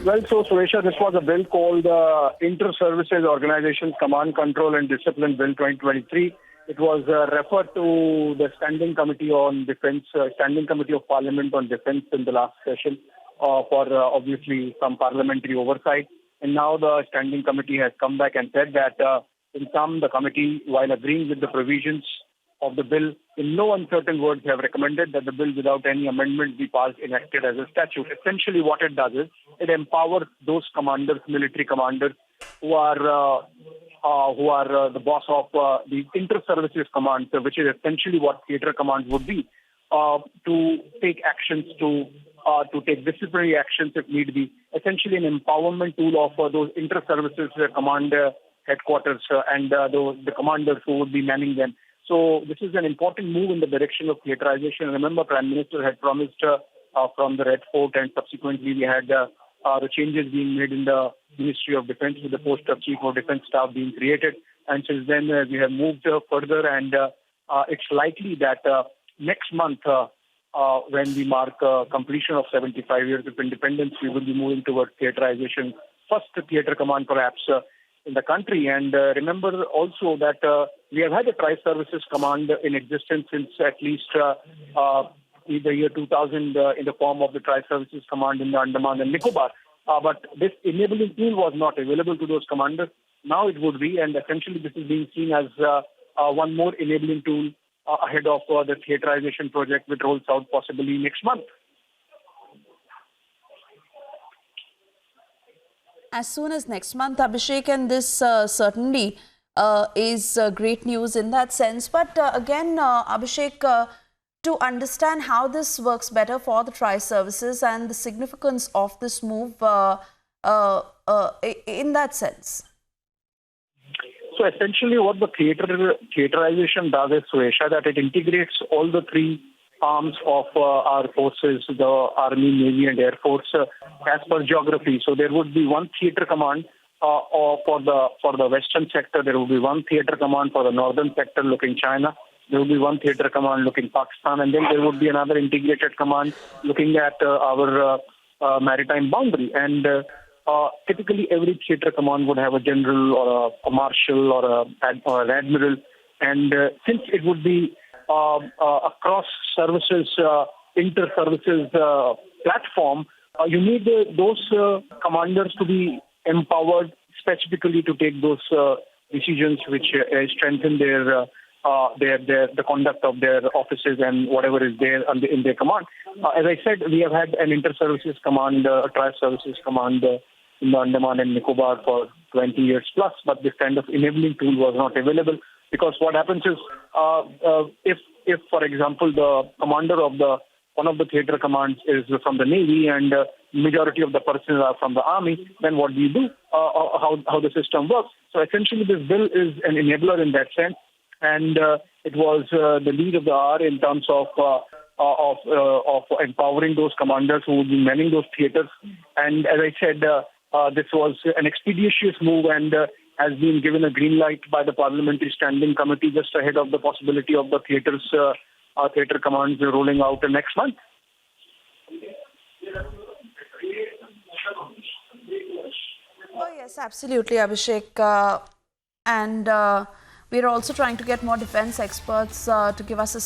Well, so Suresha, this was a bill called Inter-Services Organizations Command Control and Discipline Bill 2023. It was referred to the Standing Committee on Defence, Standing Committee of Parliament on Defence in the last session for obviously some parliamentary oversight. And now the Standing Committee has come back and said that in sum, the committee, while agreeing with the provisions of the bill, in no uncertain words have recommended that the bill without any amendment be passed enacted as a statute. Essentially what it does is it empowers those commanders, military commanders, who are the boss of the inter-services command, which is essentially what theatre commands would be, to take actions, to take disciplinary actions if need be. Essentially an empowerment tool of those inter-services command headquarters and the commanders who would be manning them. So this is an important move in the direction of theatrization. Remember, Prime Minister had promised from the Red Fort, and subsequently we had the changes being made in the Ministry of Defence with the post of Chief of Defence Staff being created. And since then we have moved further, and it's likely that next month, when we mark completion of 75 years of independence, we will be moving towards theatrization. First theatre command perhaps in the country. And remember also that we have had a Tri-Services Command in existence since at least the year 2000 in the form of the Tri-Services Command in the Andaman and Nicobar. But this enabling tool was not available to those commanders. Now it would be, and essentially this is being seen as one more enabling tool ahead of the theatrization project, which rolls out possibly next month. As soon as next month, Abhishek, and this certainly is great news in that sense. But again, Abhishek, to understand how this works better for the tri-services and the significance of this move in that sense. So essentially what the theatrization does is, Suresha, that it integrates all the three arms of our forces, the Army, Navy and Air Force, as per geography. So there would be one theatre command for the western sector. There will be one theatre command for the northern sector looking China. There will be one theatre command looking Pakistan, and then there would be another integrated command looking at our maritime boundary. And typically every theatre command would have a general or a marshal or an admiral. And since it would be across services, inter-services platform, you need those commanders to be empowered specifically to take those decisions which strengthen the conduct of their offices and whatever is there in their command. As I said, we have had an inter-services command, a tri-services command in the Andaman and Nicobar for 20 years plus, but this kind of enabling tool was not available. Because what happens is, if for example, the commander of one of the theatre commands is from the Navy and majority of the personnel are from the Army, then what do you do? How the system works? So essentially, this bill is an enabler in that sense, and it was the lead of the hour in terms of empowering those commanders who would be manning those theatres. And as I said, this was an expeditious move and has been given a green light by the Parliamentary Standing Committee just ahead of the possibility of the theatre commands rolling out next month. Oh yes, absolutely, Abhishek. And we're also trying to get more defense experts to give us a